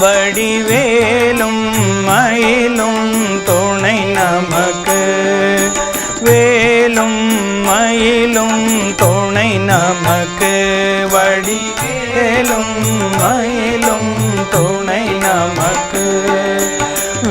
வடிவேலும் மயிலும் துணை நமக்கு. வேலும் மயிலும் துணை நமக்கு. வடிவேலும் மயிலும் துணை நமக்கு.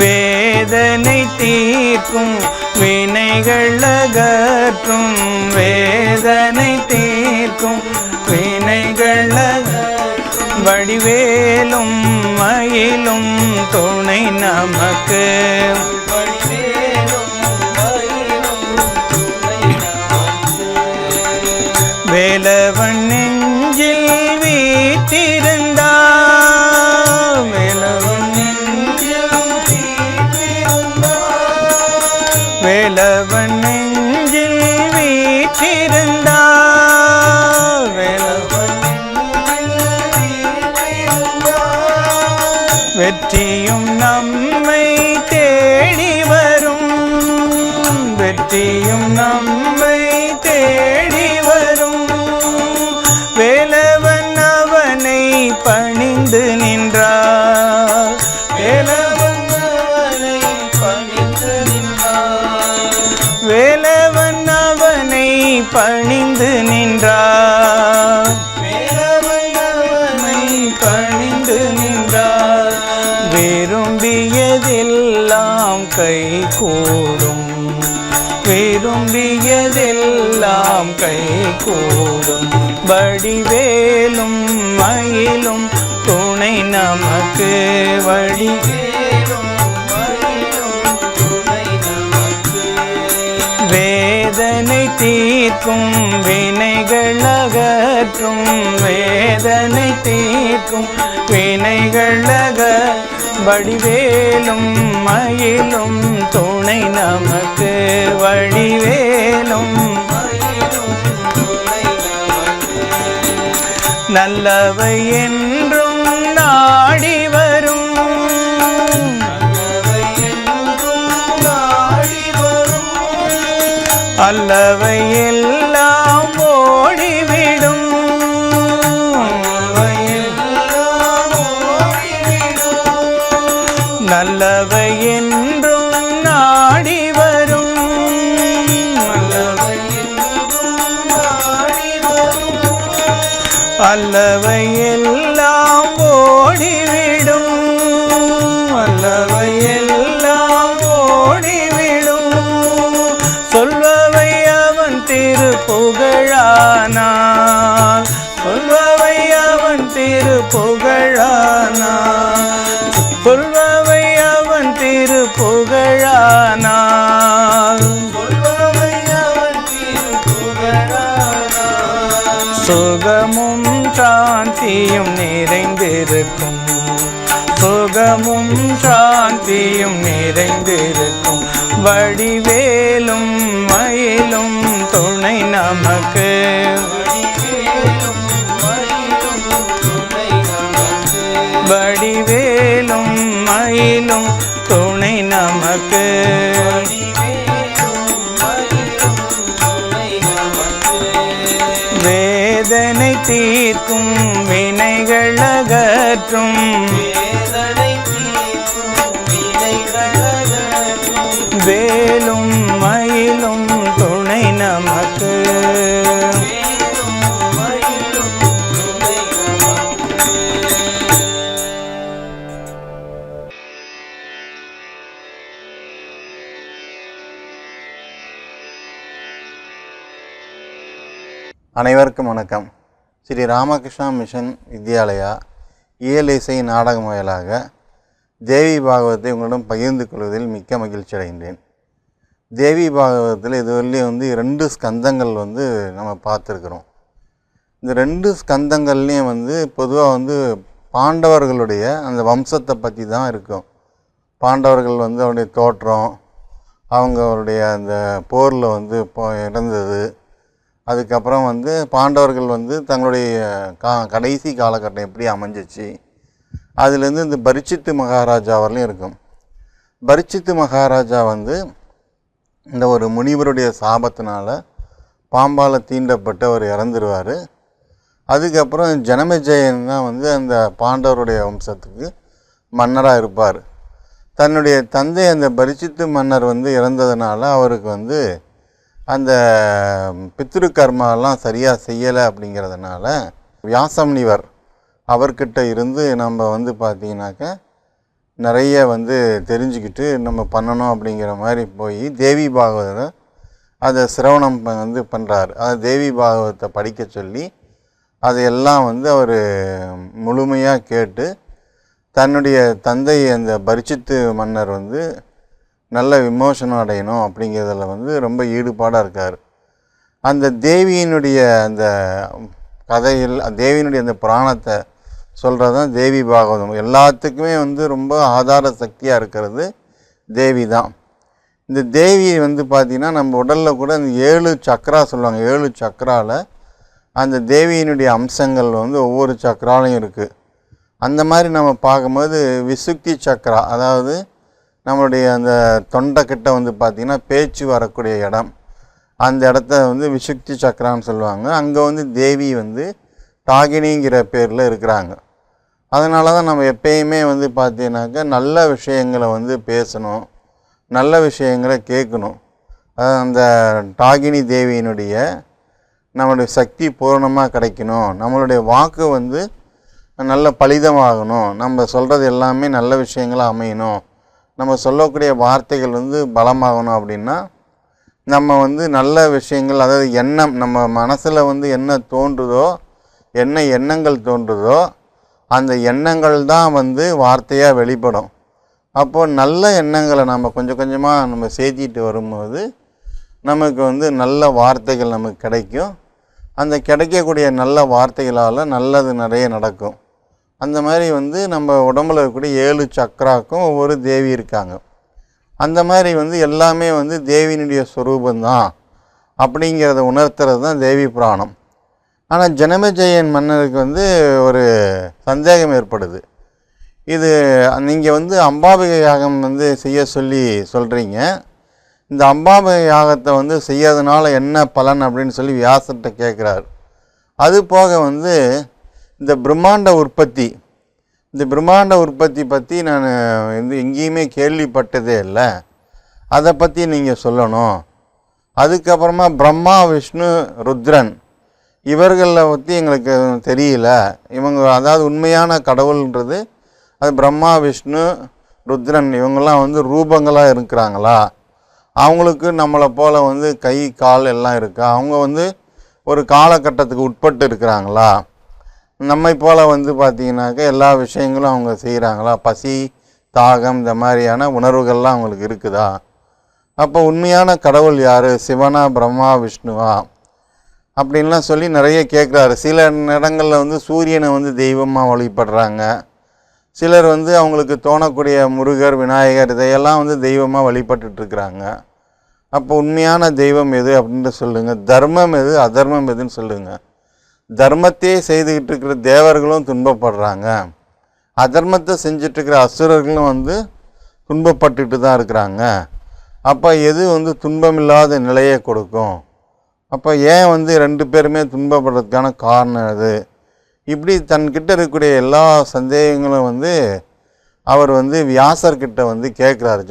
வேதனை தீர்க்கும் வினைகள் அகற்றும். வேதனை தீர்க்கும் வினைகள் அகற்றும். வடிவேலும் மயிலும் துணை நமக்கு. வேலவன் நெஞ்சில் வீற்றிருந்தார். வேலவன் நெஞ்சில் வீற்றிருந்தார். வேலவன் நெஞ்சில் வீற்றிருந்தார். வேலவன் வெற்றியும் நம்மை தேடி வரும். வெற்றியும் நம்மை தேடி வரும். வேலவன் அவனை பணிந்து நின்றார். வேலவன் அவனை பணிந்து நின்றார். வேலவன் அவனை பணிந்து நின்றார். வேலவன் அவனை பணிந்து நின்றார். விரும்பியதெல்லாம் கை கூடும். விரும்பியதெல்லாம் கை கூடும். வடிவேலும் மயிலும் துணை நமக்கு. வடிவேலும் மயிலும் துணை நமக்கு. வேதனை தீர்க்கும் வினைகள் அகற்றும். வேதனை தீர்க்கும் வினைகள் அகற்றும். வடிவேலும் மயிலும் துணை நமக்கு. வடிவேலும் மயிலும் துணை நமக்கு. நல்லவை என்றும் நாடி வரும். நல்லவை என்றும் நாடி வரும். அல்லவை எல்லாம் ஓடிவிடும். நல்லவை என்றும் நாடி வரும். நல்லவை என்றும் நாடி வரும். அல்லவை எல்லாம் ஓடிவிடும். அல்லவை எல்லாம் ஓடிவிடும். சொல்பவை அவன் திருப்புகழானான். சொல்பவை அவன் திருப்புகழானான். சொல்பவை அவன் திருப்புகழானான். சொல்பவை அவன் திருப்புகழானான். சுகமும் சாந்தியும் நிறைந்திருக்கும். சுகமும் சாந்தியும் நிறைந்திருக்கும். வடிவேலும் மயிலும் துணை நமக்கு. வடிவேலும் மயிலும் துணை நமக்கு. வேதனை தீர்க்கும் வினைகள் அகற்றும். வேலும் மயிலும் துணை நமக்கு. அனைவருக்கும் வணக்கம். ஸ்ரீ ராமகிருஷ்ணா மிஷன் வித்யாலயா இயல் இசை நாடகம் வாயிலாக தேவி பாகவத்தை உங்களிடம் பகிர்ந்து கொள்வதில் மிக்க மகிழ்ச்சி அடைகின்றேன். தேவி பாகவதத்தில் இதுவரையிலையும் 2 ஸ்கந்தங்கள் நம்ம பார்த்துருக்குறோம். இந்த 2 ஸ்கந்தங்கள்லேயும் பொதுவாக பாண்டவர்களுடைய அந்த வம்சத்தை பற்றி தான் இருக்கும். பாண்டவர்கள் அவருடைய தோற்றம், அவங்களுடைய அந்த போரில் இறந்தது, அதுக்கப்புறம் பாண்டவர்கள் தங்களுடைய கடைசி காலகட்டம் எப்படி அமைஞ்சிச்சு, அதுலேருந்து இந்த பரீட்சித்து மகாராஜா வரலையும் இருக்கும். பரீட்சித்து மகாராஜா இந்த ஒரு முனிவருடைய சாபத்தினால பாம்பால் தீண்டப்பட்டு அவர் இறந்துருவார். அதுக்கப்புறம் ஜனமேஜயன் தான் வந்து அந்த பாண்டவருடைய வம்சத்துக்கு மன்னராக இருப்பார். தன்னுடைய தந்தை அந்த பரிசித்து மன்னர் வந்து இறந்ததுனால அவருக்கு வந்து அந்த பித்ரு கர்மாலாம் சரியாக செய்யலை. அப்படிங்கிறதுனால வியாசமுனிவர் அவர்கிட்ட இருந்து நம்ம வந்து பார்த்திங்கனாக்க நிறைய வந்து தெரிஞ்சுக்கிட்டு நம்ம பண்ணணும் அப்படிங்கிற மாதிரி போய் தேவி பாகவதரை அதை சிரவணம் வந்து பண்ணுறாரு. அதை தேவி பாகவதத்தை படிக்க சொல்லி அதையெல்லாம் வந்து அவர் முழுமையாக கேட்டு தன்னுடைய தந்தை அந்த பரிசித்து மன்னர் வந்து நல்ல விமோசனம் அடையணும் அப்படிங்கிறதுல வந்து ரொம்ப ஈடுபாடாக இருக்கார். அந்த தேவியினுடைய அந்த கதையில் தேவியினுடைய அந்த புராணத்தை சொல்கிறது தான் தேவி பாகவதம். எல்லாத்துக்குமே வந்து ரொம்ப ஆதார சக்தியாக இருக்கிறது தேவி தான். இந்த தேவி வந்து பார்த்திங்கன்னா நம்ம உடலில் கூட அந்த 7 சக்கரா சொல்லுவாங்க. 7 சக்கராவில் அந்த தேவியினுடைய அம்சங்கள் வந்து ஒவ்வொரு சக்கராலையும் இருக்குது. அந்த மாதிரி நம்ம பார்க்கும்போது விசுக்தி சக்கரா, அதாவது நம்மளுடைய அந்த தொண்டைக்கிட்ட வந்து பார்த்திங்கன்னா பேச்சு வரக்கூடிய இடம், அந்த இடத்த வந்து விசுக்தி சக்கரான்னு சொல்லுவாங்க. அங்கே வந்து தேவி வந்து டாகினிங்கிற பேரில் இருக்கிறாங்க. அதனால தான் நம்ம எப்பயுமே வந்து பார்த்தீங்கன்னாக்கா நல்ல விஷயங்களை வந்து பேசணும், நல்ல விஷயங்களை கேட்கணும். அந்த டாகினி தேவியினுடைய நம்மளுடைய சக்தி பூரணமாக கிடைக்கணும், நம்மளுடைய வாக்கு வந்து நல்ல பலிதமாகணும், நம்ம சொல்கிறது எல்லாமே நல்ல விஷயங்களாக அமையணும், நம்ம சொல்லக்கூடிய வார்த்தைகள் வந்து பலமாகணும். அப்படின்னா நம்ம வந்து நல்ல விஷயங்கள், அதாவது எண்ணம், நம்ம மனசில் வந்து என்ன தோன்றுதோ, என்ன எண்ணங்கள் தோன்றுதோ அந்த எண்ணங்கள் தான் வந்து வார்த்தையாக வெளிப்படும். அப்போது நல்ல எண்ணங்களை நம்ம கொஞ்சம் கொஞ்சமாக நம்ம சேர்த்திட்டு வரும்போது நமக்கு வந்து நல்ல வார்த்தைகள் நமக்கு கிடைக்கும். அந்த கிடைக்கக்கூடிய நல்ல வார்த்தைகளால் நல்லது நிறைய நடக்கும். அந்த மாதிரி வந்து நம்ம உடம்புல இருக்கக்கூடிய 7 சக்கராக்கும் ஒவ்வொரு தேவி இருக்காங்க. அந்த மாதிரி வந்து எல்லாமே வந்து தேவியினுடைய ஸ்வரூபந்தான் அப்படிங்கிறத உணர்த்துறது தான் தேவி புராணம். ஆனால் ஜனமேஜயன் மன்னருக்கு வந்து ஒரு சந்தேகம் ஏற்படுது. இது நீங்கள் வந்து அம்பாபிகை யாகம் வந்து செய்ய சொல்லி சொல்கிறீங்க, இந்த அம்பாபிகை யாகத்தை வந்து செய்யறதுனால என்ன பலன் அப்படின்னு சொல்லி வியாசர்கிட்ட கேட்குறாரு. அது போக வந்து இந்த பிரம்மாண்ட உற்பத்தி, இந்த பிரம்மாண்ட உற்பத்தி பற்றி நான் வந்து எங்கேயுமே கேள்விப்பட்டதே இல்லை, அதை பற்றி நீங்கள் சொல்லணும். அதுக்கப்புறமா பிரம்மா விஷ்ணு ருத்ரன் இவர்களை பற்றி எங்களுக்கு தெரியல. இவங்க அதாவது உண்மையான கடவுள்ன்றது அது பிரம்மா விஷ்ணு ருத்ரன் இவங்கெல்லாம் வந்து ரூபங்களாக இருக்கிறாங்களா, அவங்களுக்கு நம்மளை போல் வந்து கை கால் எல்லாம் இருக்கா, அவங்க வந்து ஒரு காலகட்டத்துக்கு உட்பட்டு இருக்கிறாங்களா, நம்மை போல் வந்து பார்த்திங்கனாக்கா எல்லா விஷயங்களும் அவங்க செய்கிறாங்களா, பசி தாகம் இந்த மாதிரியான உணர்வுகள்லாம் அவங்களுக்கு இருக்குதா, அப்போ உண்மையான கடவுள் யார், சிவனா பிரம்மா விஷ்ணுவா அப்படின்லாம் சொல்லி நிறைய கேட்குறாரு. சில இடங்களில் வந்து சூரியனை வந்து தெய்வமாக வழிபடுறாங்க, சிலர் வந்து அவங்களுக்கு தோணக்கூடிய முருகர் விநாயகர் இதையெல்லாம் வந்து தெய்வமாக வழிபட்டுருக்குறாங்க. அப்போ உண்மையான தெய்வம் எது அப்படின்ட்டு சொல்லுங்கள், தர்மம் எது அதர்மம் எதுன்னு சொல்லுங்கள். தர்மத்தையே செய்துக்கிட்டு இருக்கிற தேவர்களும் துன்பப்படுறாங்க, அதர்மத்தை செஞ்சிட்ருக்கிற அசுரர்களும் வந்து துன்பப்பட்டுட்டு தான் இருக்கிறாங்க. அப்போ எது வந்து துன்பமில்லாத நிலையை கொடுக்கும், அப்போ ஏன் வந்து 2 பேருமே துன்பப்படுறதுக்கான காரணம் அது, இப்படி தன்கிட்ட இருக்கக்கூடிய எல்லா சந்தேகங்களும் வந்து அவர் வந்து வியாசர்கிட்ட வந்து கேட்குறாரு.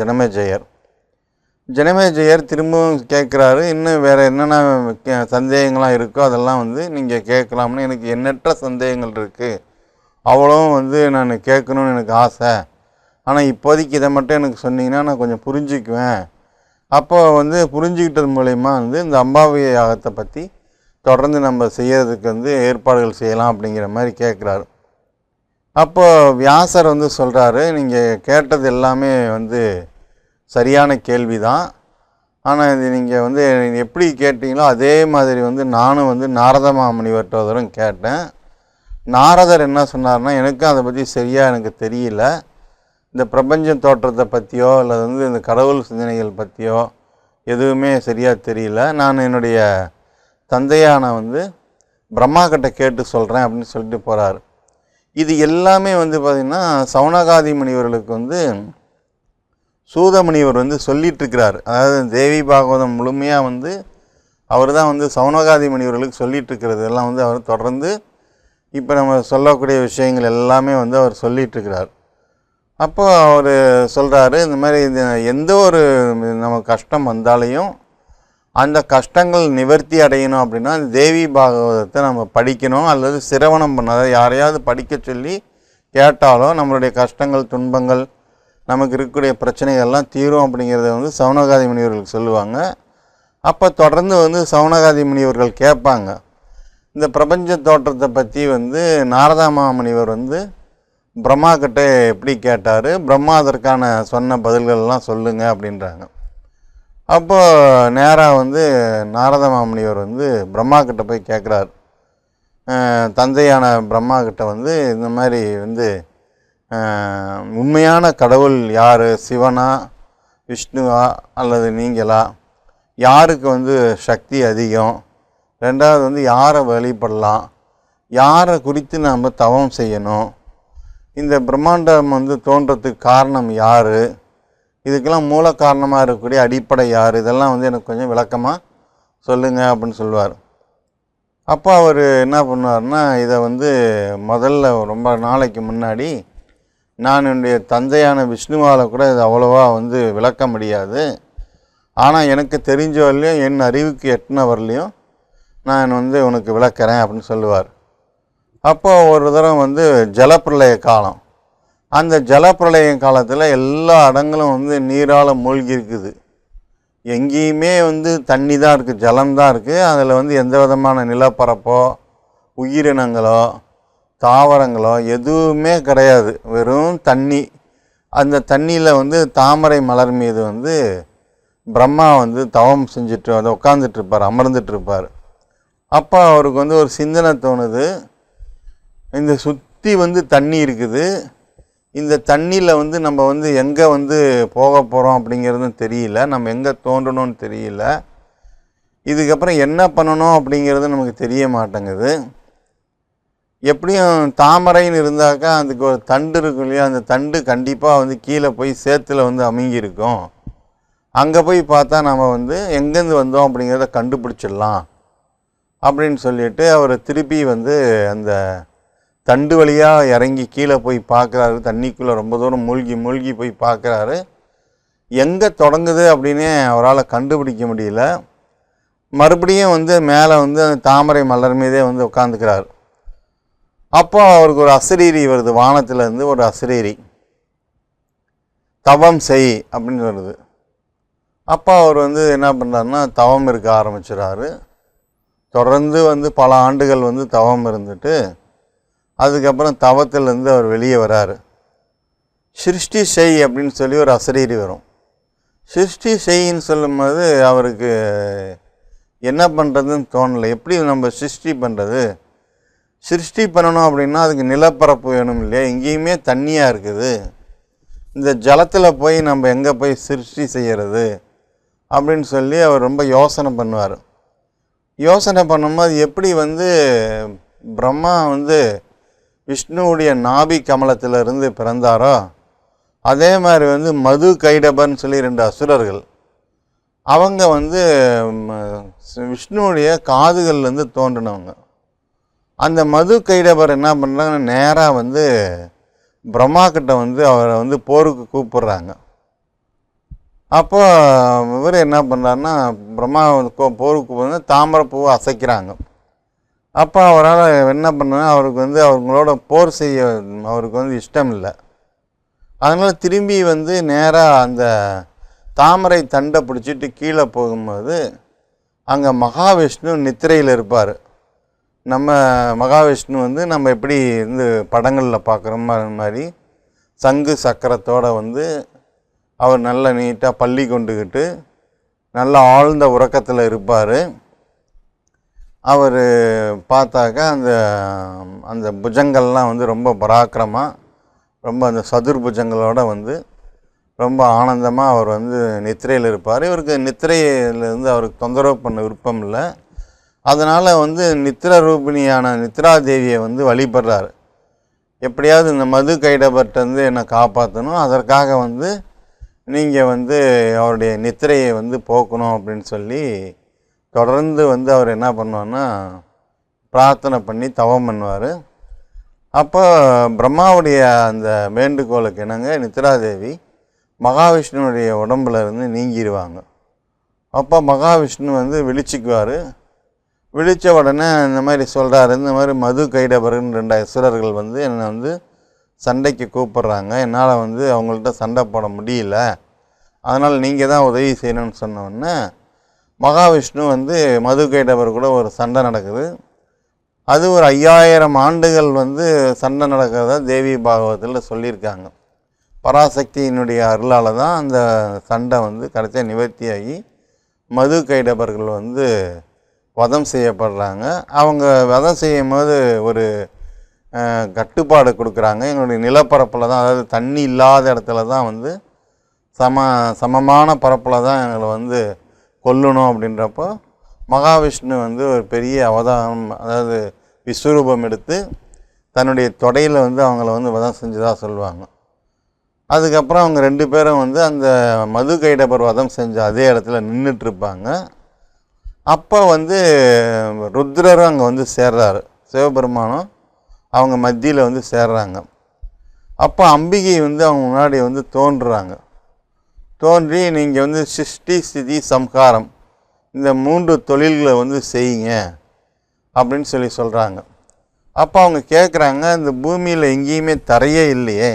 ஜனமேஜயர் திரும்பவும் கேட்குறாரு, இன்னும் வேறு என்னென்ன சந்தேகங்கள்லாம் இருக்கோ அதெல்லாம் வந்து நீங்கள் கேட்கலாம்னு, எனக்கு எண்ணற்ற சந்தேகங்கள் இருக்குது, அவ்வளவும் வந்து நான் கேட்கணும்னு எனக்கு ஆசை, ஆனால் இப்போதைக்கு இதை மட்டும் எனக்கு சொன்னீங்கன்னா நான் கொஞ்சம் புரிஞ்சுக்குவேன். அப்போ வந்து புரிஞ்சுக்கிட்டது மூலயமா வந்து இந்த அம்பாபிகை யாகத்தை பற்றி தொடர்ந்து நம்ம செய்யறதுக்கு வந்து ஏற்பாடுகள் செய்யலாம் அப்படிங்கிற மாதிரி கேட்குறாரு. அப்போது வியாசர் வந்து சொல்கிறாரு, நீங்கள் கேட்டது எல்லாமே வந்து சரியான கேள்வி தான், ஆனால் இது நீங்கள் வந்து எப்படி கேட்டீங்களோ அதே மாதிரி வந்து நானும் வந்து நாரத மாமுனிவர்கிட்ட ஒரு தடவை கேட்டேன். நாரதர் என்ன சொன்னார்னா, எனக்கும் அதை பற்றி சரியாக எனக்கு தெரியல, இந்த பிரபஞ்ச தோற்றத்தை பற்றியோ இல்லை வந்து இந்த கடவுள் சிந்தனைகள் பற்றியோ எதுவுமே சரியாக தெரியல, நான் என்னுடைய தந்தையான வந்து பிரம்மா கிட்ட கேட்டு சொல்கிறேன் அப்படின்னு சொல்லிட்டு போகிறார். இது எல்லாமே வந்து பார்த்திங்கன்னா சௌனகாதி முனிவர்களுக்கு வந்து சூத முனிவர் வந்து சொல்லிகிட்ருக்கிறார். அதாவது தேவி பாகவதம் முழுமையாக வந்து அவர் தான் வந்து சௌனகாதி முனிவர்களுக்கு சொல்லிகிட்ருக்கிறது எல்லாம் வந்து அவர் தொடர்ந்து இப்போ நம்ம சொல்லக்கூடிய விஷயங்கள் எல்லாமே வந்து அவர் சொல்லிகிட்ருக்கிறார். அப்போ அவர் சொல்கிறாரு, இந்த மாதிரி எந்த ஒரு நம்ம கஷ்டம் வந்தாலையும் அந்த கஷ்டங்கள் நிவர்த்தி அடையணும் அப்படின்னா தேவி பாகவதத்தை நம்ம படிக்கணும், அல்லது சிரவணம் பண்ண, அதாவது யாரையாவது படிக்க சொல்லி கேட்டாலோ நம்மளுடைய கஷ்டங்கள் துன்பங்கள் நமக்கு இருக்கக்கூடிய பிரச்சனைகள்லாம் தீரும் அப்படிங்கிறத வந்து சௌனகாதி முனிவர்கள் சொல்லுவாங்க. அப்போ தொடர்ந்து வந்து சௌனகாதி முனிவர்கள் கேட்பாங்க. இந்த பிரபஞ்ச தோற்றத்தை பற்றி வந்து நாரதா முனிவர் வந்து பிரம்மா கிட்ட எப்படி கேட்டார், பிரம்மா அதற்கான சொன்ன பதில்கள்லாம் சொல்லுங்கள் அப்படின்றாங்க. அப்போது நேராக வந்து நாரத மாமுனிவர் வந்து பிரம்மா கிட்ட போய் கேட்குறாரு. தந்தையான பிரம்மா கிட்ட வந்து இந்த மாதிரி வந்து உண்மையான கடவுள் யார், சிவனா விஷ்ணுவா அல்லது நீங்களா, யாருக்கு வந்து சக்தி அதிகம், ரெண்டாவது வந்து யாரை வழிபடலாம், யாரை குறித்து நாம் தவம் செய்யணும், இந்த பிரம்மாண்டம் வந்து தோன்றத்துக்கு காரணம் யார், இதுக்கெல்லாம் மூல காரணமாக இருக்கக்கூடிய அடிப்படை யார், இதெல்லாம் வந்து எனக்கு கொஞ்சம் விளக்கமாக சொல்லுங்கள் அப்படின்னு சொல்லுவார். அப்போ அவர் என்ன பண்ணுவார்னா, இதை வந்து முதல்ல ரொம்ப நாளைக்கு முன்னாடி நான் என்னுடைய தந்தையான விஷ்ணுவால் கூட இது அவ்வளோவா வந்து விளக்க முடியாது, ஆனால் எனக்கு தெரிஞ்ச வரலையும் என் அறிவுக்கு எட்டின வரலையும் நான் வந்து உனக்கு விளக்கிறேன் அப்படின்னு சொல்லுவார். அப்போ ஒரு தரம் வந்து ஜலப்பிரளய காலம். அந்த ஜலப்பிரளய காலத்தில் எல்லா இடங்களும் வந்து நீரால் மூழ்கி இருக்குது. எங்கேயுமே வந்து தண்ணி தான் இருக்குது, ஜலம்தான் இருக்குது. அதில் வந்து எந்த விதமான நிலப்பரப்போ உயிரினங்களோ தாவரங்களோ எதுவுமே கிடையாது, வெறும் தண்ணி. அந்த தண்ணியில் வந்து தாமரை மலர் மீது வந்து பிரம்மா வந்து தவம் செஞ்சுட்டு அதை உட்காந்துட்ருப்பார், அமர்ந்துட்டுருப்பார். அப்போ அவருக்கு வந்து ஒரு சிந்தனை தோணுது, இந்த சுற்றி வந்து தண்ணி இருக்குது, இந்த தண்ணியில் வந்து நம்ம வந்து எங்கே வந்து போக போகிறோம் அப்படிங்கிறதும் தெரியல, நம்ம எங்கே தோன்றணும்னு தெரியல, இதுக்கப்புறம் என்ன பண்ணணும் அப்படிங்கிறது நமக்கு தெரிய மாட்டேங்குது. எப்படியும் தாமரைன்னு இருந்தாக்கா அதுக்கு ஒரு தண்டு இருக்கும் இல்லையா, அந்த தண்டு கண்டிப்பாக வந்து கீழே போய் சேத்துல வந்து அமுங்கியிருக்கும். அங்கே போய் பார்த்தா நம்ம வந்து எங்கேருந்து வந்தோம் அப்படிங்கிறத கண்டுபிடிச்சிடலாம் அப்படின்னு சொல்லிட்டு அவர் திருப்பி வந்து அந்த தண்டு வழியாக இறங்கி கீழே போய் பார்க்குறாரு. தண்ணிக்குள்ளே ரொம்ப தூரம் மூழ்கி போய் பார்க்குறாரு. எங்கே தொடங்குது அப்படின்னே அவரால் கண்டுபிடிக்க முடியல. மறுபடியும் வந்து மேலே வந்து அந்த தாமரை மலர் மீதே வந்து உட்காந்துக்கிறார். அப்போ அவருக்கு ஒரு அசரீரி வருது, வானத்திலேருந்து ஒரு அசரீரி, தவம் செய் அப்படின்னு வருது. அப்போ அவர் வந்து என்ன பண்ணுறாருன்னா தவம் இருக்க ஆரம்பிச்சிடறாரு. தொடர்ந்து வந்து பல ஆண்டுகள் வந்து தவம் இருந்துட்டு அதுக்கப்புறம் தவத்திலேருந்து அவர் வெளியே வராரு. சிருஷ்டி செய் அப்படின்னு சொல்லி ஒரு அசரீரி வரும். சிருஷ்டி செய்ன்னு சொல்லும்போது அவருக்கு என்ன பண்ணுறதுன்னு தோணலை. எப்படி நம்ம சிருஷ்டி பண்ணுறது, சிருஷ்டி பண்ணணும் அப்படின்னா அதுக்கு நிலப்பரப்பு வேணும் இல்லையா, எங்கேயுமே தண்ணியாக இருக்குது, இந்த ஜலத்தில் போய் நம்ம எங்கே போய் சிருஷ்டி செய்கிறது அப்படின்னு சொல்லி அவர் ரொம்ப யோசனை பண்ணுவார். யோசனை பண்ணும்போது எப்படி வந்து பிரம்மா வந்து விஷ்ணுவுடைய நாபி கமலத்திலிருந்து பிறந்தாரோ அதே மாதிரி வந்து மது கைடபர்னு சொல்லி 2 அசுரர்கள், அவங்க வந்து விஷ்ணுவுடைய காதுகள்லேருந்து தோன்றினவங்க. அந்த மது கைடபர் என்ன பண்ணுறாங்கன்னா நேராக வந்து பிரம்மா கிட்ட வந்து அவரை வந்து போருக்கு கூப்பிட்றாங்க. அப்போ இவர் என்ன பண்ணுறாருன்னா பிரம்மா போருக்கு வந்து தாமரைப்பூவை அசைக்கிறாங்க. அப்போ அவரால் என்ன பண்ண, அவருக்கு வந்து அவங்களோட போர் செய்ய அவருக்கு வந்து இஷ்டம் இல்லை. அதனால் திரும்பி வந்து நேராக அந்த தாமரை தண்டை பிடிச்சிட்டு கீழே போகும்போது அங்கே மகாவிஷ்ணு நித்திரையில் இருப்பார். நம்ம மகாவிஷ்ணு வந்து நம்ம எப்படி வந்து படங்களில் பார்க்குற மாதிரி சங்கு சக்கரத்தோடு வந்து அவர் நல்ல நீட்டாக பள்ளி கொண்டுக்கிட்டு நல்ல ஆழ்ந்த உறக்கத்தில் இருப்பார். அவர் பார்த்தாக்கா அந்த அந்த புஜங்கள்லாம் வந்து ரொம்ப பராக்கிரமாக, ரொம்ப அந்த சதுர்புஜங்களோடு வந்து ரொம்ப ஆனந்தமாக அவர் வந்து நித்திரையில் இருப்பார். இவருக்கு நித்திரையிலேருந்து அவருக்கு தொந்தரவு பண்ண விருப்பம் இல்லை. அதனால் வந்து நித்திர ரூபிணியான நித்ராதேவியை வந்து வழிபடுறார். எப்படியாவது இந்த மது கைடபர்ட்டேருந்து என்னை காப்பாற்றணும், அதற்காக வந்து நீங்கள் வந்து அவருடைய நித்திரையை வந்து போக்கணும் அப்படின்னு சொல்லி தொடர்ந்து வந்து அவர் என்ன பண்ணுவார்னா பிரார்த்தனை பண்ணி தவம் பண்ணுவார். அப்போ பிரம்மாவுடைய அந்த வேண்டுகோளுக்கு இணங்க நித்ராதேவி மகாவிஷ்ணுவுடைய உடம்புல இருந்து நீங்கிடுவாங்க. அப்போ மகாவிஷ்ணு வந்து விழிச்சிக்குவார். விழித்த உடனே இந்த மாதிரி சொல்கிறாரு, இந்த மாதிரி மது கைடபர்னு 2 அசுரர்கள் வந்து என்னை வந்து சண்டைக்கு கூப்பிட்றாங்க, என்னால் வந்து அவங்கள்ட்ட சண்டை போட முடியல, அதனால் நீங்கள் தான் உதவி செய்யணும்னு சொன்னோடனே மகாவிஷ்ணு வந்து மது கைடபர் கூட ஒரு சண்டை நடக்குது. அது ஒரு 5000 ஆண்டுகள் வந்து சண்டை நடக்கிறதா தேவி பாகவத்தில் சொல்லியிருக்காங்க. பராசக்தியினுடைய அருளால் தான் அந்த சண்டை வந்து கடைசியாக நிவர்த்தியாகி மது கைடபர்கள் வந்து வதம் செய்யப்படுறாங்க. அவங்க வதம் செய்யும் போது ஒரு கட்டுப்பாடு கொடுக்குறாங்க. எங்களுடைய நிலப்பரப்பில் தான், அதாவது தண்ணி இல்லாத இடத்துல தான் வந்து சமமான பரப்பில் தான் எங்களை வந்து கொல்லணும். அப்படின்றப்போ மகாவிஷ்ணு வந்து ஒரு பெரிய அவதாரம், அதாவது விஸ்வரூபம் எடுத்து தன்னுடைய தொடையில் வந்து அவங்கள வந்து வதம் செஞ்சதாக சொல்லுவாங்க. அதுக்கப்புறம் அவங்க 2 பேரும் வந்து அந்த மது கைடபர் வதம் செஞ்ச அதே இடத்துல நின்றுட்டுருப்பாங்க. அப்போ வந்து ருத்ரரும் அங்கே வந்து சேர்றாரு, சிவபெருமானும் அவங்க மத்தியில் வந்து சேர்றாங்க. அப்போ அம்பிகை வந்து அவங்க முன்னாடி வந்து தோன்றி நீங்கள் வந்து சிருஷ்டி ஸ்திதி சம்ஹாரம் இந்த 3 தொழில்களை வந்து செய்யுங்க அப்படின்னு சொல்கிறாங்க. அப்போ அவங்க கேட்குறாங்க, இந்த பூமியில் எங்கேயுமே தரையே இல்லையே,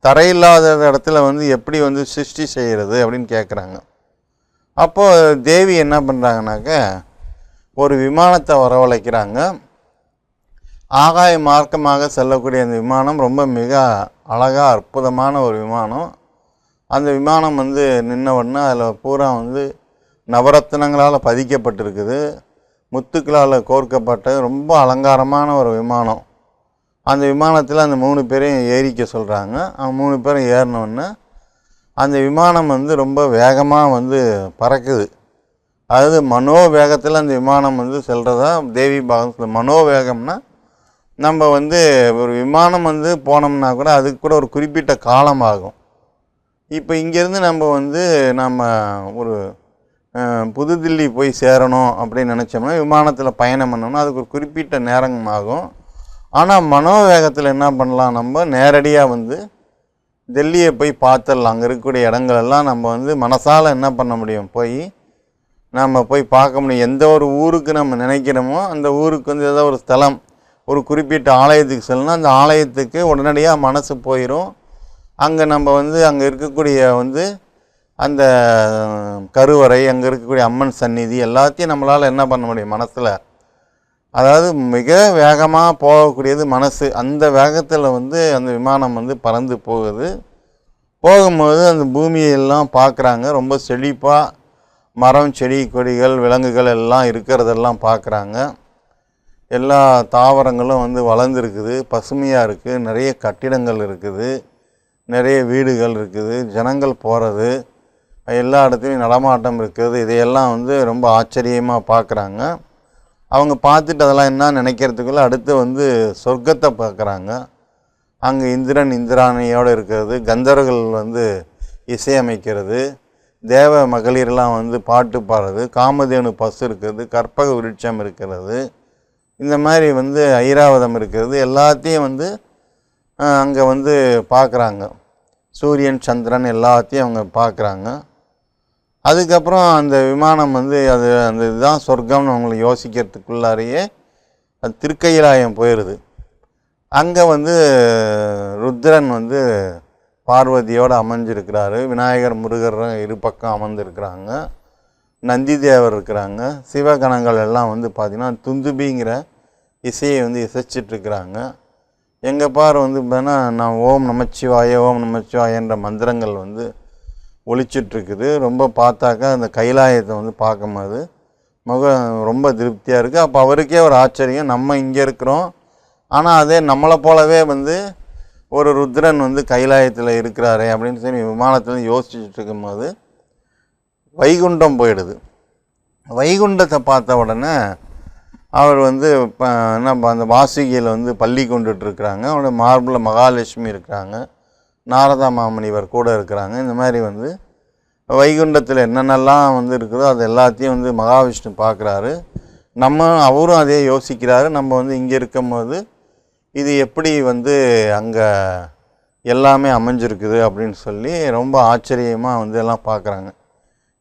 தரையில்லாத இடத்துல வந்து எப்படி வந்து சிருஷ்டி செய்கிறது அப்படின்னு கேட்குறாங்க. அப்போது தேவி என்ன பண்ணுறாங்கனாக்க ஒரு விமானத்தை வரவழைக்கிறாங்க. ஆகாய மார்க்கமாக செல்லக்கூடிய அந்த விமானம் ரொம்ப மிக அழகாக அற்புதமான ஒரு விமானம். அந்த விமானம் வந்து நின்ன உடனே அதில் பூரா வந்து நவரத்தினங்களால் பதிக்கப்பட்டிருக்குது, முத்துக்களால் கோர்க்கப்பட்ட ரொம்ப அலங்காரமான ஒரு விமானம். அந்த விமானத்தில் அந்த 3 பேரையும் ஏறிக்க சொல்கிறாங்க. அவங்க 3 பேரும் ஏறினோடனே அந்த விமானம் வந்து ரொம்ப வேகமாக வந்து பறக்குது. அதாவது மனோவேகத்தில் அந்த விமானம் வந்து செல்கிறதா தேவி பாகம். மனோவேகம்னா நம்ம வந்து ஒரு விமானம் வந்து போனோம்னா கூட அதுக்கு கூட ஒரு குறிப்பிட்ட காலம் ஆகும். இப்போ இங்கேருந்து நம்ம ஒரு புதுதில்லி போய் சேரணும் அப்படின்னு நினச்சோம்னா விமானத்தில் பயணம் பண்ணோம்னா அதுக்கு ஒரு குறிப்பிட்ட நேரம் ஆகும். ஆனால் மனோவேகத்தில் என்ன பண்ணலாம், நம்ம நேரடியாக வந்து டெல்லியை போய் பார்த்துடலாம். அங்கே இருக்கக்கூடிய இடங்களெல்லாம் நம்ம வந்து மனசால் என்ன பண்ண முடியும், நம்ம போய் பார்க்க முடியும். எந்த ஒரு ஊருக்கு நம்ம நினைக்கிறோமோ அந்த ஊருக்கு வந்து ஏதோ ஒரு ஸ்தலம், ஒரு குறிப்பிட்ட ஆலயத்துக்கு செல்லணும், அந்த ஆலயத்துக்கு உடனடியாக மனசு போயிடும். அங்கே நம்ம வந்து அங்கே இருக்கக்கூடிய வந்து அந்த கருவறை, அங்கே இருக்கக்கூடிய அம்மன் சந்நிதி எல்லாத்தையும் நம்மளால் என்ன பண்ண முடியும் மனசில். அதாவது மிக வேகமாக போகக்கூடியது மனசு. அந்த வேகத்தில் வந்து அந்த விமானம் வந்து பறந்து போகும்போது அந்த பூமியெல்லாம் பார்க்குறாங்க. ரொம்ப செழிப்பாக மரம் செடி கொடிகள் விலங்குகள் எல்லாம் இருக்கிறதெல்லாம் பார்க்குறாங்க. எல்லா தாவரங்களும் வந்து வளர்ந்துருக்குது, பசுமையாக இருக்குது, நிறைய கட்டிடங்கள் இருக்குது, நிறைய வீடுகள் இருக்குது, ஜனங்கள் போகிறது, எல்லா இடத்துலையும் நடமாட்டம் இருக்குது. இதையெல்லாம் வந்து ரொம்ப ஆச்சரியமாக பார்க்குறாங்க. அவங்க பார்த்துட்டு அதெல்லாம் என்ன நினைக்கிறதுக்குள்ளே அடுத்து வந்து சொர்க்கத்தை பார்க்குறாங்க. அங்கே இந்திரன் இந்திராணியோடு இருக்கிறது, கந்தர்கள் வந்து இசையமைக்கிறது, தேவ மகளிர்லாம் வந்து பாட்டு பாடுறது, காமதேனு பசு இருக்கிறது, கற்பக விருட்சம் இருக்கிறது, இந்த மாதிரி வந்து ஐராவதம் இருக்கிறது, எல்லாத்தையும் வந்து அங்கே வந்து பார்க்குறாங்க. சூரியன் சந்திரன் எல்லாத்தையும் அவங்க பார்க்குறாங்க. அதுக்கப்புறம் அந்த விமானம் வந்து அந்த இதுதான் சொர்க்கம்னு அவங்களை யோசிக்கிறதுக்குள்ளாரையே அது திருக்கையிலாயம் போயிடுது. அங்கே வந்து ருத்ரன் வந்து பார்வதியோடு அமைஞ்சிருக்கிறாரு, விநாயகர் முருகர் இரு பக்கம் அமர்ந்திருக்கிறாங்க, நந்தி தேவர் இருக்கிறாங்க, சிவகணங்கள் எல்லாம் வந்து பார்த்திங்கன்னா துந்துபிங்கிற இசையை வந்து இசைச்சிட்ருக்கிறாங்க. எங்கள் பார் வந்து பார்த்தீங்கன்னா நான் ஓம் நமச்சிவாயன்ற மந்திரங்கள் வந்து ஒழிச்சிட்ருக்குது. ரொம்ப பார்த்தாக்கா அந்த கைலாயத்தை வந்து பார்க்கும்போது ரொம்ப திருப்தியாக இருக்குது. அப்போ அவருக்கே ஒரு ஆச்சரியம், நம்ம இங்கே இருக்கிறோம், ஆனால் அதே நம்மளை போலவே வந்து ஒரு ருத்ரன் வந்து கைலாயத்தில் இருக்கிறாரே அப்படின்னு சொல்லி விமானத்தில் யோசிச்சுட்டு இருக்கும்போது வைகுண்டம் போயிடுது. வைகுண்டத்தை பார்த்த உடனே அவர் வந்து என்ன அந்த வாசுகியில் வந்து பள்ளி கொண்டுட்ருக்குறாங்க. அவருடைய மார்பில் மகாலட்சுமி இருக்கிறாங்க, நாரதா மாமுனிவர் கூட இருக்கிறாங்க. இந்த மாதிரி வந்து வைகுண்டத்தில் என்னென்னலாம் வந்து இருக்குதோ அது எல்லாத்தையும் வந்து மகாவிஷ்ணு பார்க்குறாரு. அவரும் அதே யோசிக்கிறாரு. நம்ம வந்து இங்கே இருக்கும்போது இது எப்படி வந்து அங்கே எல்லாமே அமைஞ்சிருக்குது அப்படின்னு சொல்லி ரொம்ப ஆச்சரியமாக வந்து எல்லாம் பார்க்குறாங்க.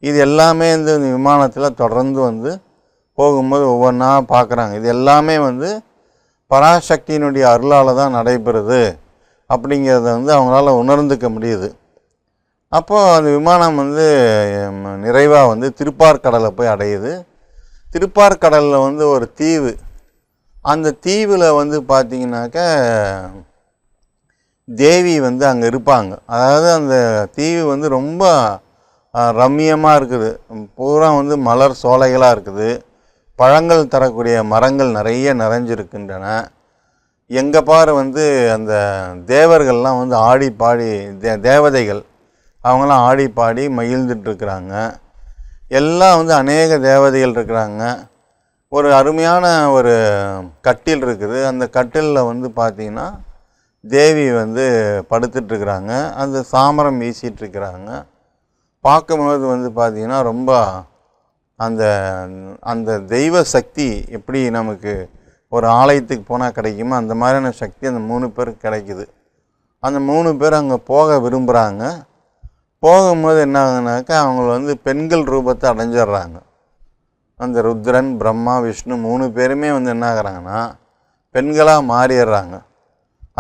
இது எல்லாமே இந்த விமானத்தில் தொடர்ந்து வந்து போகும்போது ஒவ்வொன்றா பார்க்குறாங்க. இது எல்லாமே வந்து பராசக்தியினுடைய அருளால் தான் நடைபெறுது அப்படிங்கிறத வந்து அவங்களால உணர்ந்துக்க முடியுது. அப்போது அந்த விமானம் வந்து நிறைவாக வந்து திருப்பார்கடலை போய் அடையுது. திருப்பார்கடலில் வந்து ஒரு தீவு, அந்த தீவில் வந்து பார்த்திங்கனாக்கா தேவி வந்து அங்கே இருப்பாங்க. அதாவது அந்த தீவு வந்து ரொம்ப ரம்மியமாக இருக்குது. பூரா வந்து மலர் சோலைகளாக இருக்குது. பழங்கள் தரக்கூடிய மரங்கள் நிறைய நிறைஞ்சிருக்கின்றன. எங்கே பாரு வந்து அந்த தேவர்கள்லாம் வந்து ஆடி பாடி தேவதைகள் அவங்களாம் ஆடி பாடி மகிழ்ந்துட்டுருக்குறாங்க. எல்லாம் வந்து அநேக தேவதைகள் இருக்கிறாங்க. ஒரு அருமையான ஒரு கட்டில் இருக்குது. அந்த கட்டிலில் வந்து பார்த்திங்கன்னா தேவி வந்து படுத்துட்ருக்குறாங்க. அந்த சாமரம் வீசிகிட்ருக்கிறாங்க. பார்க்கும்போது வந்து பார்த்திங்கன்னா ரொம்ப அந்த அந்த தெய்வ சக்தி எப்படி நமக்கு ஒரு ஆலயத்துக்கு போனால் கிடைக்குமோ அந்த மாதிரியான சக்தி அந்த 3 பேருக்கு கிடைக்குது. அந்த 3 பேர் அங்கே போக விரும்புகிறாங்க. போகும்போது என்ன ஆகுனாக்கா அவங்க வந்து பெண்கள் ரூபத்தை அடைஞ்சிட்றாங்க. அந்த ருத்ரன், பிரம்மா, விஷ்ணு 3 பேருமே வந்து என்ன ஆகுறாங்கன்னா பெண்களாக மாறிடுறாங்க.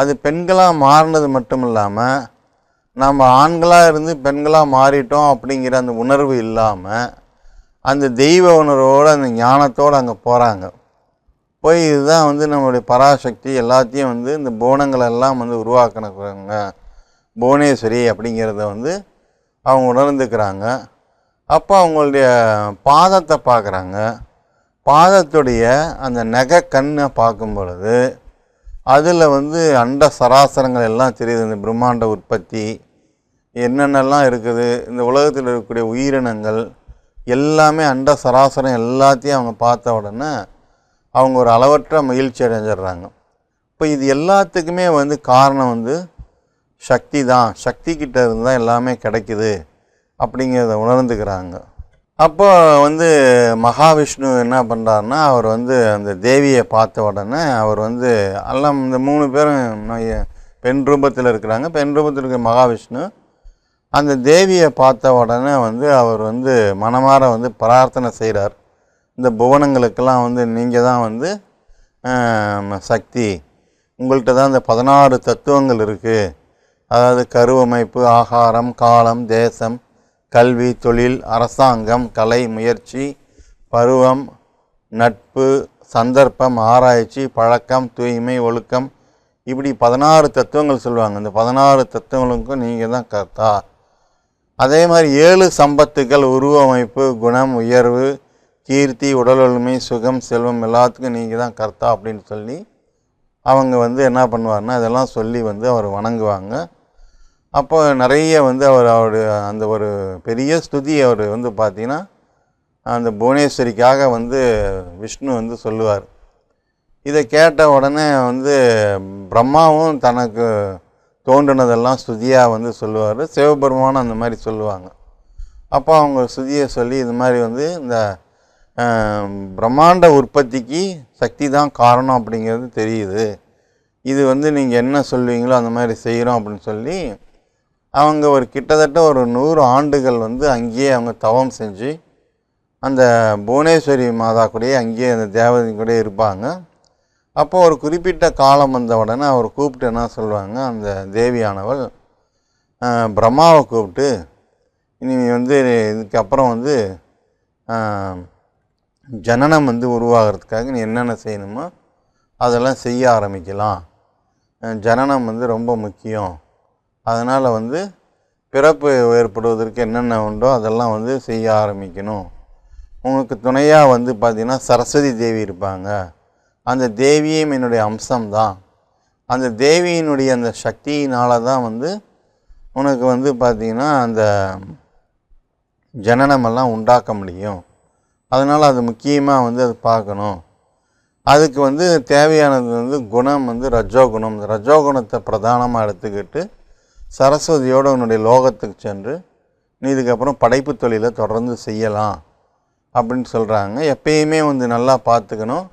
அது பெண்களாக மாறினது மட்டும் இல்லாமல் நம்ம ஆண்களாக இருந்து பெண்களாக மாறிட்டோம் அப்படிங்கிற அந்த உணர்வு இல்லாமல் அந்த தெய்வ உணர்வோடு அந்த ஞானத்தோடு அங்கே போகிறாங்க. போய் இதுதான் வந்து நம்மளுடைய பராசக்தி எல்லாத்தையும் வந்து இந்த போனங்களெல்லாம் வந்து உருவாக்கினவங்க புவனேஸ்வரி அப்படிங்கிறத வந்து அவங்க உணர்ந்துக்கிறாங்க. அப்போ அவங்களுடைய பாதத்தை பார்க்குறாங்க. பாதத்துடைய அந்த நகை கண்ணை பார்க்கும் பொழுது அதில் வந்து அண்ட சராசரங்கள் எல்லாம் தெரியுது. இந்த பிரம்மாண்ட உற்பத்தி என்னென்னலாம் இருக்குது, இந்த உலகத்தில் இருக்கக்கூடிய உயிரினங்கள் எல்லாமே அண்ட சராசரம் எல்லாத்தையும் அவங்க பார்த்த உடனே அவங்க ஒரு அளவற்ற மகிழ்ச்சி அடைஞ்சிடுறாங்க. இப்போ இது எல்லாத்துக்குமே வந்து காரணம் வந்து சக்தி தான். சக்தி கிட்ட இருந்தால் எல்லாமே கிடைக்குது அப்படிங்கிறத உணர்ந்துக்கிறாங்க. அப்போ வந்து மகாவிஷ்ணு என்ன பண்ணுறாருன்னா அவர் வந்து அந்த தேவியை பார்த்த உடனே அவர் வந்து எல்லாம் இந்த 3 பேரும் பெண் ரூபத்தில் இருக்கிறாங்க. பெண் ரூபத்தில் இருக்கிற மகாவிஷ்ணு அந்த தேவியை பார்த்த உடனே வந்து அவர் வந்து மனமார வந்து பிரார்த்தனை செய்கிறார். இந்த புவனங்களுக்கெல்லாம் வந்து நீங்கள் தான் வந்து சக்தி, உங்கள்கிட்ட தான் இந்த 16 தத்துவங்கள் இருக்குது. அதாவது கருவமைப்பு, ஆகாரம், காலம், தேசம், கல்வி, தொழில், அரசாங்கம், கலை, முயற்சி, பருவம், நட்பு, சந்தர்ப்பம், ஆராய்ச்சி, பழக்கம், தூய்மை, ஒழுக்கம், இப்படி 16 தத்துவங்கள் சொல்லுவாங்க. இந்த 16 தத்துவங்களுக்கும் நீங்கள் தான் கர்த்தா. அதே மாதிரி 7 சம்பத்துக்கள் உருவமைப்பு, குணம், உயர்வு, கீர்த்தி, உடல் வலிமை, சுகம், செல்வம் எல்லாத்துக்கும் நீங்கள் தான் கர்த்தா அப்படின்னு சொல்லி அவங்க வந்து என்ன பண்ணுவார்னா அதெல்லாம் சொல்லி வந்து அவர் வணங்குவாங்க. அப்போ நிறைய வந்து அவருடைய அந்த ஒரு பெரிய ஸ்துதி அவர் வந்து பார்த்திங்கன்னா அந்த புவனேஸ்வரிக்காக வந்து விஷ்ணு வந்து சொல்லுவார். இதை கேட்ட உடனே வந்து பிரம்மாவும் தனக்கு தோன்றினதெல்லாம் ஸ்துதியாக வந்து சொல்லுவார். சிவபெருமானும் அந்த மாதிரி சொல்லுவாங்க. அப்போ அவங்க ஸ்துதியை சொல்லி இது மாதிரி வந்து இந்த பிரம்மாண்ட உற்பத்திக்கு சக்தி தான் காரணம் அப்படிங்கிறது தெரியுது. இது வந்து நீங்கள் என்ன சொல்லுவீங்களோ அந்த மாதிரி செய்கிறோம் அப்படின்னு சொல்லி அவங்க ஒரு கிட்டத்தட்ட ஒரு 100 ஆண்டுகள் வந்து அங்கேயே அவங்க தவம் செஞ்சு அந்த புவனேஸ்வரி மாதா கூடயே அங்கேயே அந்த தேவதை கூட இருப்பாங்க. அப்போ ஒரு குறிப்பிட்ட காலம் வந்த உடனே அவர் கூப்பிட்டு என்ன சொல்லுவாங்க, அந்த தேவியானவள் பிரம்மாவை கூப்பிட்டு இனி வந்து இதுக்கப்புறம் வந்து ஜனனம் வந்து உருவாகிறதுக்காக நீ என்னென்ன செய்யணுமோ அதெல்லாம் செய்ய ஆரம்பிக்கலாம். ஜனனம் வந்து ரொம்ப முக்கியம். அதனால் வந்து பிறப்பு ஏற்படுவதற்கு என்னென்ன உண்டோ அதெல்லாம் வந்து செய்ய ஆரம்பிக்கணும். உங்களுக்கு துணையாக வந்து பார்த்திங்கன்னா சரஸ்வதி தேவி இருப்பாங்க. அந்த தேவியும் என்னுடைய அம்சம்தான். அந்த தேவியினுடைய அந்த சக்தியினால தான் வந்து உனக்கு வந்து பார்த்திங்கன்னா அந்த ஜனனமெல்லாம் உண்டாக்க முடியும். அதனால் அது முக்கியமாக வந்து அது பார்க்கணும். அதுக்கு வந்து தேவையானது வந்து குணம் வந்து ரஜோகுணம். ரஜோகுணத்தை பிரதானமாக எடுத்துக்கிட்டு சரஸ்வதியோடு உன்னுடைய லோகத்துக்கு சென்று நீ இதுக்கப்புறம் படைப்பு தொழிலை தொடர்ந்து செய்யலாம் அப்படின்னு சொல்கிறாங்க. எப்பயுமே வந்து நல்லா பார்த்துக்கணும்.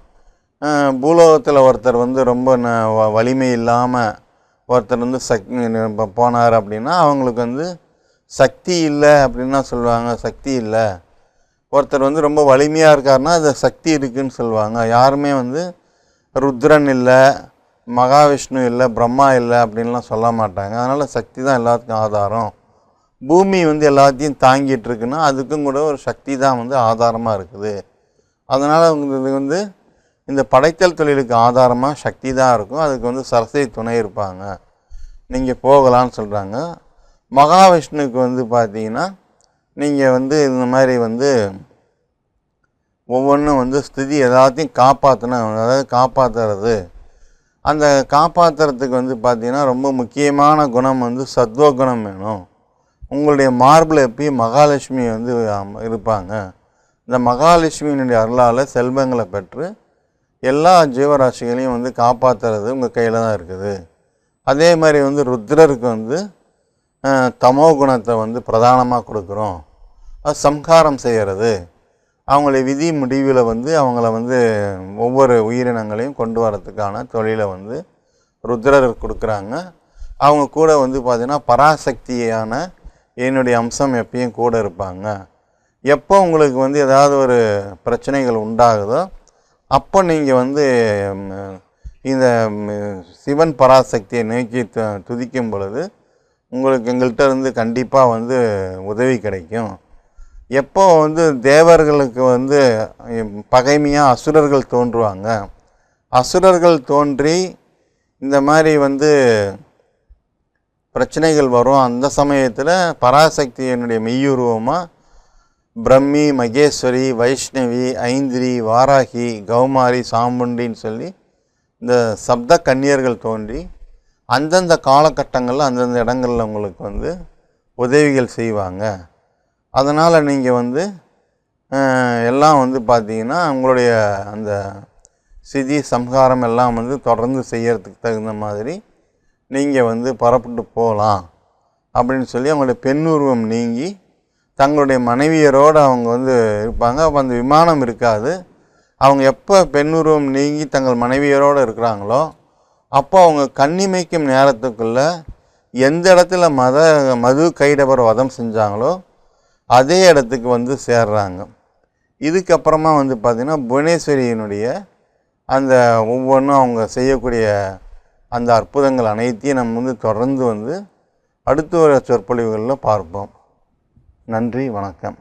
பூலோகத்தில் ஒருத்தர் வந்து ரொம்ப வலிமை இல்லாமல் ஒருத்தர் வந்து போனார் அப்படின்னா அவங்களுக்கு வந்து சக்தி இல்லை அப்படின்னா சொல்லுவாங்க. சக்தி இல்லை. ஒருத்தர் வந்து ரொம்ப வலிமையாக இருக்காருன்னா அது சக்தி இருக்குதுன்னு சொல்லுவாங்க. யாருமே வந்து ருத்ரன் இல்லை, மகாவிஷ்ணு இல்லை, பிரம்மா இல்லை அப்படின்லாம் சொல்ல மாட்டாங்க. அதனால் சக்தி தான் எல்லாத்துக்கும் ஆதாரம். பூமி வந்து எல்லாத்தையும் தாங்கிட்டு இருக்குன்னா அதுக்கும் கூட ஒரு சக்தி தான் வந்து ஆதாரமாக இருக்குது. அதனால் இது வந்து இந்த படைத்தல் தொழிலுக்கு ஆதாரமாக சக்தி தான் இருக்கும். அதுக்கு வந்து சரஸ்வதி துணை இருப்பாங்க. நீங்கள் போகலான்னு சொல்கிறாங்க. மகாவிஷ்ணுவுக்கு வந்து பார்த்தீங்கன்னா நீங்கள் வந்து இந்த மாதிரி வந்து ஒவ்வொன்றும் வந்து ஸ்திதி எல்லாத்தையும் காப்பாற்றணும். அதாவது காப்பாற்றுறது, அந்த காப்பாற்றுறதுக்கு வந்து பார்த்திங்கன்னா ரொம்ப முக்கியமான குணம் வந்து சத்வகுணம் வேணும். உங்களுடைய மார்பில் எப்பயும் மகாலட்சுமி வந்து இருப்பாங்க. இந்த மகாலட்சுமியினுடைய அருளால் செல்வங்களை பெற்று எல்லா ஜீவராசிகளையும் வந்து காப்பாற்றுறது உங்கள் கையில் தான் இருக்குது. அதே மாதிரி வந்து ருத்ரருக்கு வந்து தமோ குணத்தை வந்து பிரதானமாக கொடுக்குறோம். அது சம்ஹாரம் செய்கிறது. அவங்களுடைய விதி முடிவில் வந்து அவங்கள வந்து ஒவ்வொரு உயிரினங்களையும் கொண்டு வரத்துக்கான தொழிலை வந்து ருத்ரர் கொடுக்குறாங்க. அவங்க கூட வந்து பார்த்திங்கன்னா பராசக்தியான என்னுடைய அம்சம் எப்பயும் கூட இருப்பாங்க. எப்போ உங்களுக்கு வந்து ஏதாவது ஒரு பிரச்சனைகள் உண்டாகுதோ அப்போ நீங்கள் வந்து இந்த சிவன் பராசக்தியை நோக்கி துதிக்கும் பொழுது உங்களுக்கு எங்கள்கிட்ட இருந்து கண்டிப்பாக வந்து உதவி கிடைக்கும். எப்போ வந்து தேவர்களுக்கு வந்து பகைமையாக அசுரர்கள் தோன்றுவாங்க. அசுரர்கள் தோன்றி இந்த மாதிரி வந்து பிரச்சனைகள் வரும். அந்த சமயத்தில் பராசக்தி என்னுடைய மெய்யுருவமாக பிரம்மி, மகேஸ்வரி, வைஷ்ணவி, ஐந்திரி, வாராகி, கௌமாரி, சாமுண்டின்னு சொல்லி இந்த சப்த கன்னியர்கள் தோன்றி அந்தந்த காலகட்டங்களில் அந்தந்த இடங்களில் உங்களுக்கு வந்து உதவிகள் செய்வாங்க. அதனால் நீங்கள் வந்து எல்லாம் வந்து பார்த்திங்கன்னா உங்களுடைய அந்த சிதி சம்ஹாரம் எல்லாம் வந்து தொடர்ந்து செய்யறதுக்கு தகுந்த மாதிரி நீங்கள் வந்து புறப்பட்டு போகலாம் அப்படின்னு சொல்லி அவங்களுடைய பெண் உருவம் நீங்கி தங்களுடைய மனைவியரோடு அவங்க வந்து இருப்பாங்க. அப்போ அந்த விமானம் இருக்காது. அவங்க எப்போ பெண் உருவம் நீங்கி தங்கள் மனைவியரோடு இருக்கிறாங்களோ அப்போ அவங்க கண்ணிமைக்கும் நேரத்துக்குள்ளே எந்த இடத்துல மது கைடபர் வதம் செஞ்சாங்களோ அதே இடத்துக்கு வந்து சேர்றாங்க. இதுக்கப்புறமா வந்து பார்த்திங்கன்னா புவனேஸ்வரியினுடைய அந்த ஒவ்வொன்றும் அவங்க செய்யக்கூடிய அந்த அற்புதங்கள் அனைத்தையும் நம்ம வந்து தொடர்ந்து வந்து அடுத்து வர சொற்பொழிவுகளில் பார்ப்போம். நன்றி, வணக்கம்.